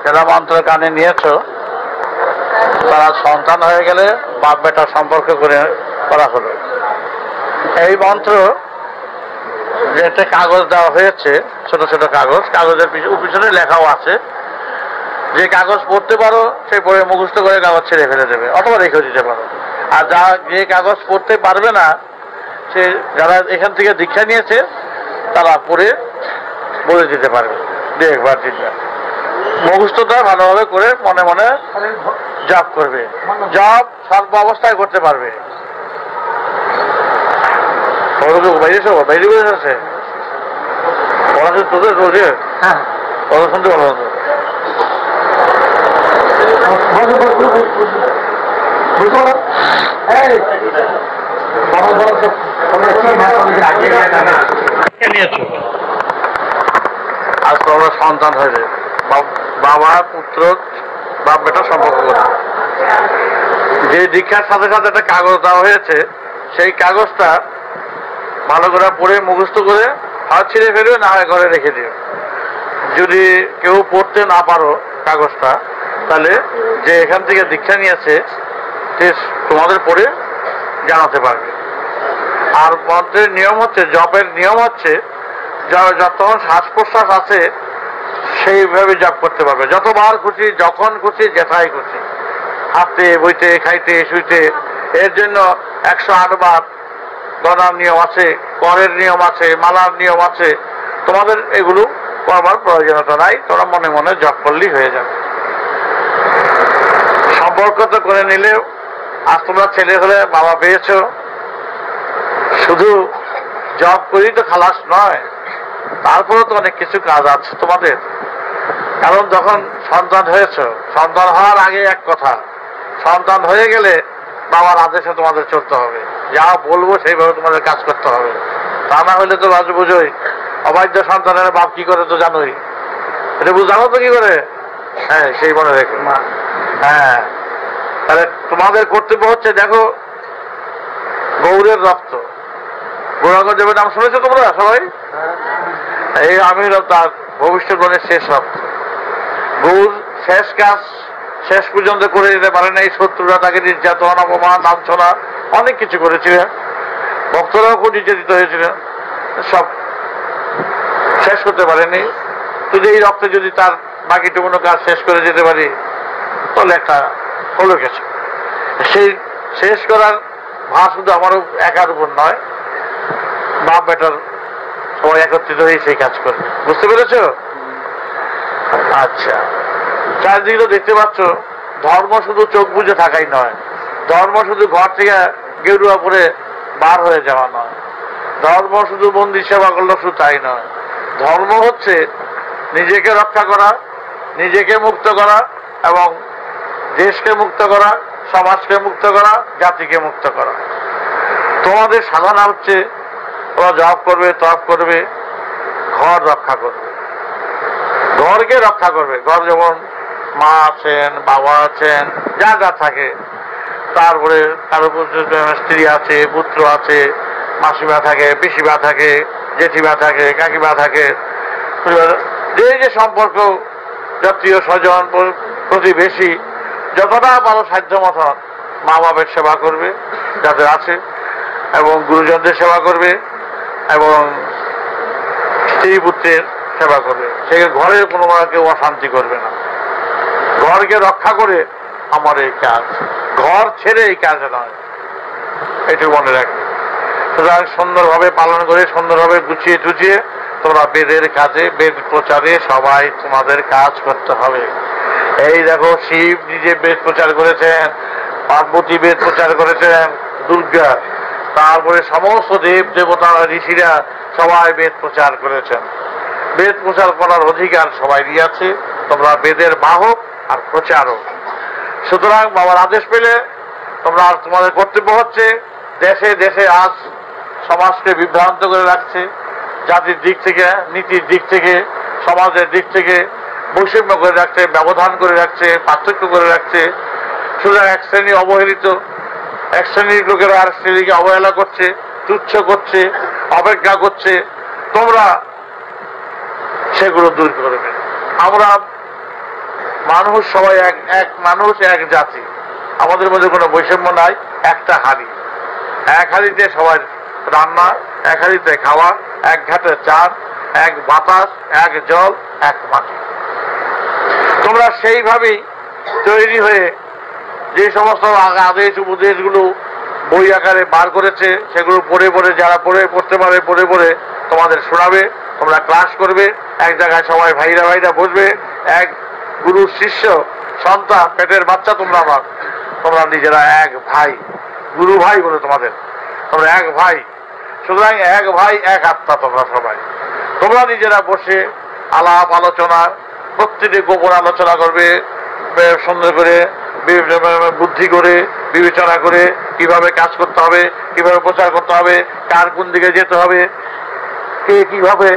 যারা মন্ত্র কানে নিয়েছো তারা সন্তান হয়ে গেলে বাপ বেটা সম্পর্ক করা হলো। এই মন্ত্র যে একটা কাগজ দেওয়া হয়েছে, ছোট ছোট কাগজ, কাগজের পিছনে লেখাও আছে, যে কাগজ পড়তে পারো সে পড়ে মুখস্থ করে কাগজ ছেড়ে ফেলে দেবে অথবা রেখে দিতে পারো। আর যে কাগজ পড়তে পারবে না, সে যারা এখান থেকে দীক্ষা নিয়েছে তারা পড়ে বলে দিতে পারবে, দু একবার দিনবার মুখস্থটা ভালোভাবে করে মনে মনে জপ করবে। জপ সর্ব অবস্থায় করতে পারবে। বাইরে আছে তোদের রোজে কথা শুনতে ভালো হতো। আজ তোমরা সন্তান হয়েছে, বাবা পুত্র বাপ বেটা সম্পর্ক করে। যে দীক্ষার সাথে সাথে একটা কাগজ দেওয়া হয়েছে, সেই কাগজটা ভালো করে পড়ে মুখস্থ করে হাত ছিঁড়ে ফেলবে, না হয় ঘরে রেখে দিও। যদি কেউ পড়তে না পারো কাগজটা, তাহলে যে এখান থেকে দীক্ষা নিয়েছে সে তোমাদের পড়ে জানাতে পারবে। আর মন্ত্রের নিয়ম হচ্ছে, জপের নিয়ম হচ্ছে, যতক্ষণ শ্বাস প্রশ্বাস আছে সেইভাবে জপ করতে পারবে, যতবার খুশি, যখন খুশি, যেথায় খুশি, হাঁটতে বইতে খাইতে শুইতে। এর জন্য 108 বার গণার নিয়ম আছে, করের নিয়ম আছে, মালার নিয়ম আছে। তোমাদের এগুলো করবার প্রয়োজনীয়তা নাই, তোমরা মনে মনে জপ করলেই হয়ে যাবে। সম্পর্ক তো করে নিলে, আজ তোমরা ছেলে হলে বাবা পেয়েছ, শুধু জব করেই তো খালাস নয়, তারপরে তো অনেক কিছু কাজ আছে তোমাদের। কারণ যখন সন্তান হয়েছ, সন্তান হওয়ার আগে এক কথা, সন্তান হয়ে গেলে বাবার আদেশে তোমাদের চলতে হবে, যা বলবো সেইভাবে তোমাদের কাজ করতে হবে। তা না হলে তো রাজু বুঝোই, অবাধ্য সন্তানের বাপ কি করে তো জানোই, এটা জানো তো কি করে। হ্যাঁ, সেই মনে রেখো। হ্যাঁ, তাহলে তোমাদের কর্তব্য হচ্ছে, দেখো গৌরের রক্ত, গৌরাঙ্গ দেবের নাম শুনেছো তোমরা সবাই? এই আমির তার ভবিষ্যৎবাণীর শেষ রক্ত। গৌর শেষ কাজ শেষ পর্যন্ত করে দিতে পারে না। এই শত্রুরা তাকে নির্যাতন, অপমান, লাঞ্ছনা অনেক কিছু করেছিলেন, ভক্তরাও খুব নির্যাতিত হয়েছিলেন, সব শেষ করতে পারেনি। যদি এই রক্তে যদি তার বাকিটুকুনো কাজ শেষ করে যেতে পারি, তাহলে একটা হলো গেছে। সেই শেষ করার ভার শুধু আমারও একার উপর নয়, বাপ বেটার সবাই একত্রিত হয়ে সেই কাজ করবে। বুঝতে পেরেছ? আচ্ছা, চারদিকে তো দেখতে পাচ্ছ, ধর্ম শুধু চোখ বুঝে থাকাই নয়, ধর্ম শুধু ঘর থেকে গেরুয়া পরে বার হয়ে যাওয়া নয়, ধর্ম শুধু মন্দির সেবা করলো শুধু তাই নয়। ধর্ম হচ্ছে নিজেকে রক্ষা করা, নিজেকে মুক্ত করা, এবং দেশকে মুক্ত করা, সমাজকে মুক্ত করা, জাতিকে মুক্ত করা। তোমাদের সাধনা হচ্ছে, ওরা জব করবে, তপ করবে, ঘর রক্ষা করবে, ঘরকে রক্ষা করবে। ঘর যেমন মা আছেন, বাবা আছেন, যা যা থাকে, তারপরে কারো স্ত্রী আছে, পুত্র আছে, মাসিমা থাকে, পিসিমা থাকে, জেঠিমা থাকে, কাকিমা থাকে, যে যে সম্পর্ক, জাতীয় স্বজন, প্রতিবেশী, যতটা পারো সাধ্য মতন মা বাবার সেবা করবে যাদের আছে, এবং গুরুজনদের সেবা করবে, এবং স্ত্রী পুত্রের সেবা করবে। সে ঘরের কোনো কেউ অশান্তি করবে না। ঘরকে রক্ষা করে আমার এই কাজ, ঘর ছেড়ে এই কাজ নয়, এটুকু মনে রাখবে। সুতরাং সুন্দরভাবে পালন করে, সুন্দরভাবে গুছিয়ে টুচিয়ে তোমরা বেদের কাজে, বেদ প্রচারে সবাই তোমাদের কাজ করতে হবে। এই দেখো, শিব নিজে বেদ প্রচার করেছেন, পার্বতী বেদ প্রচার করেছেন, দুর্গা, তারপরে সমস্ত দেব দেবতা ঋষিরা সবাই বেদ প্রচার করেছেন। বেদ প্রচার করার অধিকার সবাই দিয়েছে, তোমরা বেদের বাহক আর প্রচারক। সুতরাং বাবার আদেশ পেলে তোমরা, তোমাদের কর্তব্য হচ্ছে, দেশে দেশে আজ সমাজকে বিভ্রান্ত করে রাখছে, জাতির দিক থেকে, নীতির দিক থেকে, সমাজের দিক থেকে বৈষম্য করে রাখছে, ব্যবধান করে রাখছে, পার্থক্য করে রাখছে। সুতরাং এক শ্রেণী অবহেলিত, এক শ্রেণীর লোকেরা আর শ্রেণীকে অবহেলা করছে, তুচ্ছ করছে, অবজ্ঞা করছে। তোমরা সেগুলো দূর করবে। আমরা মানুষ সবাই এক এক মানুষ, এক জাতি, আমাদের মধ্যে কোনো বৈষম্য নাই। একটা হাঁড়ি, এক হাঁড়িতে সবাই রান্না, এক হাঁড়িতে খাওয়া, এক ঘাটে চার, এক বাতাস, এক জল, এক মাটি। তোমরা সেইভাবেই তৈরি হয়ে যে সমস্ত আদেশ উপদেশগুলো বই আকারে বার করেছে সেগুলো পড়ে পড়ে, যারা পড়তে পারে পড়ে তোমাদের শোনাবে। তোমরা ক্লাস করবে, এক জায়গায় সবাই ভাইরা ভাইরা বসবে, এক গুরু শিষ্য সন্তান, পেটের বাচ্চা তোমরা আমার, তোমরা নিজেরা এক ভাই, গুরু ভাই বলে তোমাদের, তোমরা এক ভাই। সুতরাং এক ভাই এক আত্মা তোমরা সবাই। তোমরা নিজেরা বসে আলাপ আলোচনা, প্রত্যেকে গোপন আলোচনা করবে, সুন্দর করে বুদ্ধি করে বিবেচনা করে কিভাবে কাজ করতে হবে, কিভাবে প্রচার করতে হবে, কার কোন দিকে যেতে হবে, কে কিভাবে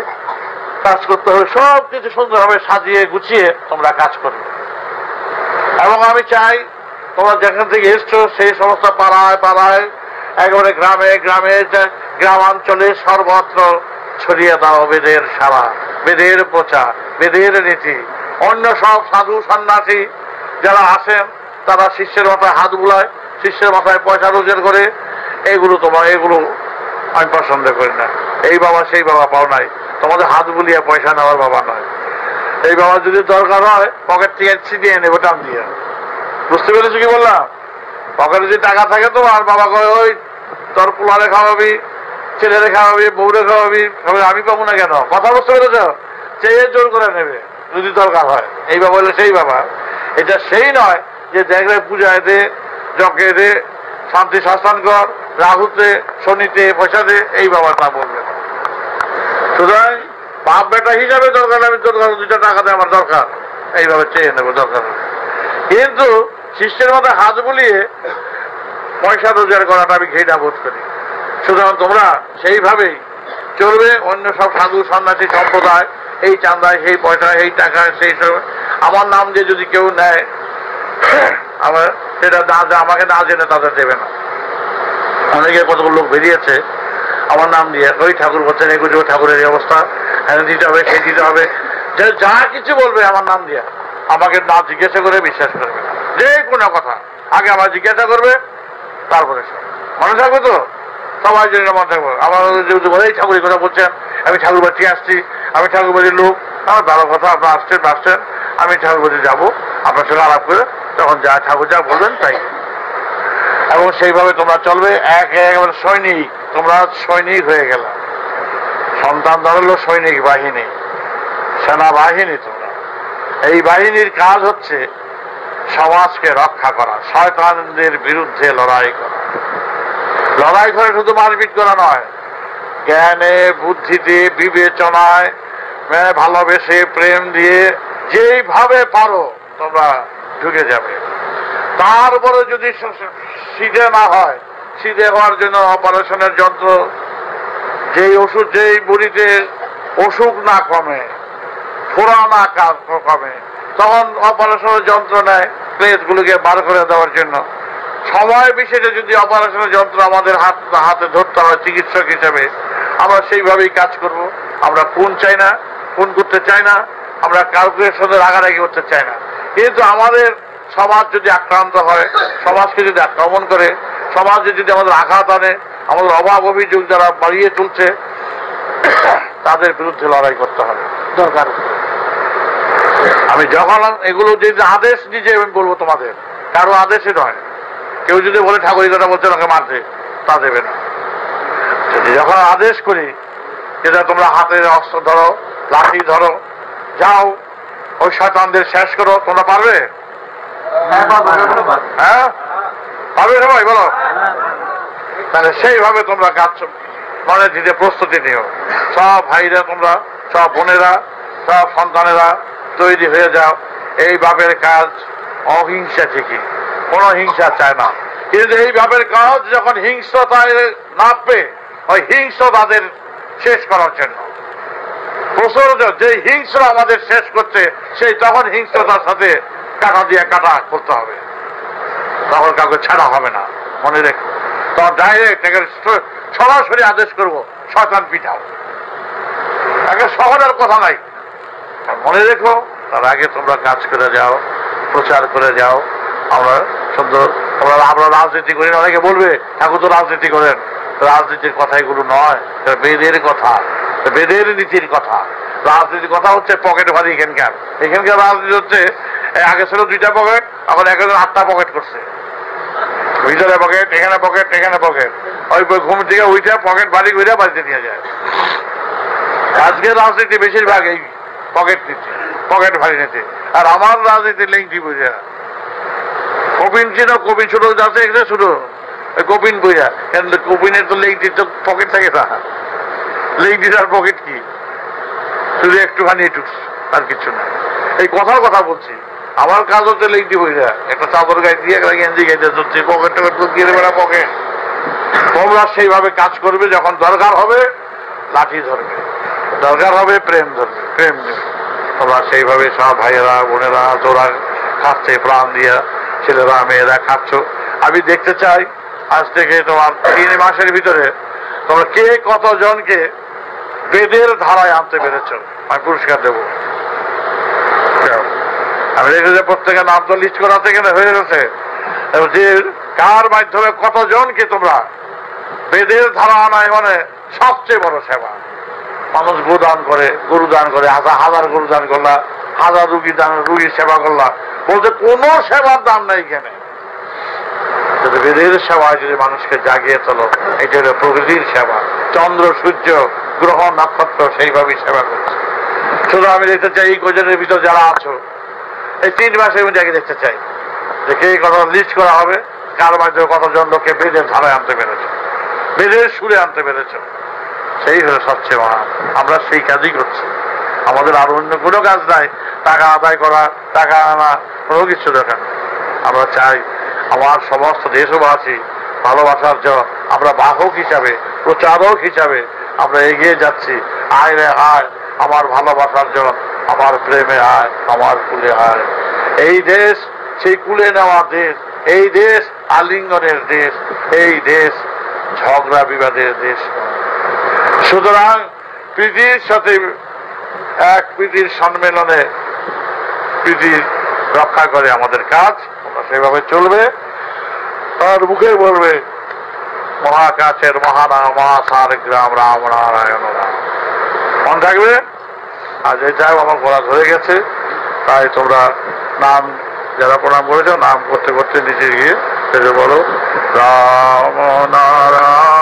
কাজ করতে হবে, সব কিছু সুন্দরভাবে সাজিয়ে গুছিয়ে তোমরা কাজ করবে। এবং আমি চাই তোমরা যেখান থেকে এসছো সেই সমস্ত পাড়ায় পাড়ায়, একেবারে গ্রামে গ্রামে, গ্রামাঞ্চলে সর্বত্র ছড়িয়ে দাও বেদের সারা, বেদের প্রচার, বেদের নীতি। অন্য সব সাধু সন্ন্যাসী যারা আসেন তারা শিষ্যের মাথায় হাত বুলায়, শিষ্যের মাথায় পয়সা রোজগার করে, এগুলো আমি পছন্দ করি না। এই বাবা সেই বাবা পাও নাই, তোমাদের হাত বুলিয়ে পয়সা নেওয়ার বাবা নয়। এই বাবা যদি দরকার হয় পকেট থেকে ছিটিয়ে নেবো টান দিয়ে। বুঝতে পেরেছো কি বললাম? পকেটে যদি টাকা থাকে তো আর বাবা কয় ওই তোর পোলারে খাওয়াবি, ছেলেরে খাওয়াবি, বউরে খাওয়াবি, আমি পাবো না কেন? কথা বুঝতে পেরেছ? চেয়ে জোর করে নেবে যদি দরকার হয়। এই বাবা হলে সেই বাবা। এটা সেই নয় যে দেখলে পূজায় দে, জকে দে, শান্তি শাসন কর, রাহুতে শনিতে পয়সা দে, এই বাবা তা বলবে না। সুতরাং বাপ বেটা হিসাবে দরকার, আমি দরকার 2টা টাকা দেয় আমার দরকার, এইভাবে চেয়ে নেবো দরকার। কিন্তু শিষ্যের মধ্যে হাত বুলিয়ে পয়সা রোজগার করাটা আমি ঘৃণা বোধ করি। সুতরাং তোমরা সেইভাবেই চলবে। অন্য সব সাধু সন্ন্যাসী সম্প্রদায় এই চাঁদায়, সেই পয়সা, এই টাকা, সেই সব আমার নাম দিয়ে যদি কেউ নেয়, আমার সেটা আমাকে না জেনে তাদের দেবে না। অনেকে কতগুলো লোক বেরিয়েছে আমার নাম দিয়ে, ওই ঠাকুর বলছেন এগুলো ঠাকুরের এই অবস্থা, হ্যাঁ দিতে হবে, সেই দিতে হবে, যা কিছু বলবে আমার নাম দিয়ে, আমাকে না জিজ্ঞাসা করে বিশ্বাস করবে না। যে কোনো কথা আগে আমার জিজ্ঞাসা করবে, তারপরে সব মনে থাকবে তো, সবাই জন্য মনে থাকবে। আমার যেহেতু এই ঠাকুরের কথা বলছেন, আমি ঠাকুর বাড়ি আসছি, আমি ঠাকুর বাড়ির লোক, আমার ভালো কথা, আপনার আসছেন, আমি ঠাকুর বাড়ি যাবো, আপনার সঙ্গে আলাপ করে তখন যা ঠাকুর যা বলবেন তাই। এবং সেইভাবে তোমরা চলবে। একেবারে সৈনিক, তোমরা সৈনিক হয়ে গেল। সন্তান ধরলো সৈনিক বাহিনী, সেনাবাহিনী। তোমরা এই বাহিনীর কাজ হচ্ছে সমাজকে রক্ষা করা, শয়তানদের বিরুদ্ধে লড়াই করা। লড়াই করে শুধু মারপিট করা নয়, জ্ঞানে, বুদ্ধিতে, বিবেচনায়, ভালোবেসে, প্রেম দিয়ে যেইভাবে পারো তোমরা ঢুকে যাবে। তারপরে যদি সিধে না হয়, সিধে হওয়ার জন্য অপারেশনের যন্ত্র, যেই ওষুধ, যেই বুড়িতে অসুখ না কমে, ফোড়া না কমে, তখন অপারেশনের যন্ত্র নেয় প্লেটগুলোকে বার করে দেওয়ার জন্য। সময় বিশেষে যদি অপারেশনের যন্ত্র আমাদের হাতে ধরতে হয় চিকিৎসক হিসেবে, আমরা সেইভাবেই কাজ করব। আমরা খুন চাই না, খুন করতে চাই না, আমরা কাউকে সাথে রাগারাগি করতে চাই না। কিন্তু আমাদের সমাজ যদি আক্রান্ত হয়, সমাজকে যদি আক্রমণ করে, সমাজে যদি আমাদের আঘাত আনে, আমাদের অভাব অভিযোগ যারা বাড়িয়ে চলছে, তাদের বিরুদ্ধে লড়াই করতে হবে দরকার। আমি যখন এগুলো যে আদেশ নিজে আমি বলবো তোমাদের, কারো আদেশে নয়। কেউ যদি বলে ঠাকুরের কথা বলছে ওকে মারতে, তা দেবে না। যদি যখন আদেশ করি যেটা তোমরা হাতের অস্ত্র ধরো, লাঠি ধরো, যাও ওই শয়তানদের শেষ করো, তোমরা পারবে? হ্যাঁ পারবে সবাই বলো? তাহলে সেইভাবে তোমরা কাজ মনে দিতে প্রস্তুতি নিও। সব ভাইরা তোমরা, সব বোনেরা, সব সন্তানেরা তৈরি হয়ে যাও। এই বাপের কাজ অহিংসা ঠিকই, কোনো হিংসা চায় না, কিন্তু এই বাপের কাজ যখন হিংস্রতায় নামবে, ওই হিংস্র তাদের শেষ করার জন্য প্রচুর যে হিংস্র আমাদের শেষ করছে, সেই তখন হিংস্রতার সাথে কাটা দিয়ে কাটা করতে হবে, তখন কাউকে ছাড়া হবে না। মনে রেখো, তখন ডাইরেক্ট সরাসরি আদেশ করবো শয়তান পিঠাও, একে শহরের কথা নাই। মনে রেখো, তার আগে তোমরা কাজ করে যাও। প্রচার করে যাও। আমরা সুন্দর আমরা রাজনীতি করি না, অনেকে বলবে ঠাকুর তো রাজনীতি করেন, রাজনীতির কথা এগুলো নয়, বেদের কথা, বেদের নীতির কথা। রাজনীতির কথা হচ্ছে পকেট ভারী। এখানকার রাজনীতি হচ্ছে আগে ছিল 2টা পকেট, এখন একজন 8টা পকেট করছে, ভিতরে পকেট, এখানে পকেট, এখানে পকেট। ওই ঘুম থেকে ওইটা পকেট ভারী করে বাড়িতে নিয়ে যায়। আজকের রাজনীতি বেশিরভাগ এই পকেট নিচ্ছে, পকেট ভারী নিতে। আর আমার রাজনীতি লেংটি বুঝা কপিন ছিল, কপিন ছোট যাচ্ছে এখানে শুধু কপিন বইয়া, কেন কপিনের তো লেংটির তো পকেট থাকে না, লেংটির আর পকেট কি, শুধু একটুখানি একটু আর কিছু না। এই কথার কথা বলছি, আমার কাজ হচ্ছে লেংটি বইয়া একটা চাদর গায়ে দিয়ে একটা গেঞ্জি গাইতে হচ্ছে, পকেট টকেট দিয়ে দেবে না পকেট। তোমরা সেইভাবে কাজ করবে, যখন দরকার হবে লাঠি ধরবে, দরকার হবে প্রেম ধরবে, প্রেম দেবে। তোমরা সেইভাবে সব ভাইয়েরা বোনেরা তোরা খাচ্ছে প্রাণ দিয়া, ছেলেরা মেয়েরা খাচ্ছ। আমি দেখতে চাই আজ থেকে তোমার 3 মাসের ভিতরে তোমরা কে কতজনকে বেদের ধারায় আনতে পেরেছ, আমি পুরস্কার দেব। আমি দেখি যে প্রত্যেকের নাম তো লিস্ট করা থেকে হয়ে গেছে, যে কার মাধ্যমে কতজনকে তোমরা বেদের ধারা আনায়, মানে সবচেয়ে বড় সেবা। মানুষ গোদান করে, গরু দান করে, হাজার গরু দান করলা, 1000 রুগীর সেবা করলা, বলতে কোন সেবার দাম নাই এখানে। বেদের সেবায় যদি মানুষকে জাগিয়ে তোলো, এটা হলো প্রকৃতির সেবা। চন্দ্র সূর্য গ্রহ নক্ষত্র সেইভাবেই সেবা করছে। শুধু আমি দেখতে চাই এই কোজনের ভিতর যারা আছো, এই 3 মাসের মধ্যে আগে দেখতে চাই যে কে কত লিস্ট করা হবে, কার মাধ্যমে কতজন লোককে বেদের ধারায় আনতে পেরেছ, বেদের সুরে আনতে পেরেছ। সেই হলো সবচেয়ে মহান। আমরা সেই কাজই করছি, আমাদের আর অন্য কোনো কাজ নাই। টাকা আদায় করা, টাকা আনা, কোনো কিছু দরকার। আমরা চাই আমার সমস্ত দেশবাসী ভালোবাসার জন্য আমরা বাহক হিসাবে, প্রচারক হিসাবে আমরা এগিয়ে যাচ্ছি। আয় রে আয় আমার ভালোবাসার জন্য, আমার প্রেমে আয়, আমার কুলে আয়। এই দেশ সেই কুলে নেওয়া দেশ, এই দেশ আলিঙ্গনের দেশ, এই দেশ ঝগড়া বিবাদের দেশ। সুতরাং প্রীতির সাথে এক প্রীতির সম্মেলনে প্রীতি রক্ষা করে আমাদের কাজ, আমরা সেভাবে চলবে। তার মুখে বলবে মহাকাশের মহানাম মহাসার গ্রাম রাম নারায়ণ রাম, মন থাকবে। আজ এটা আমার গলা ধরে গেছে, তাই তোমরা নাম যারা প্রণাম করেছ নাম করতে করতে নিচে গিয়ে বলো রাম নারায়ণ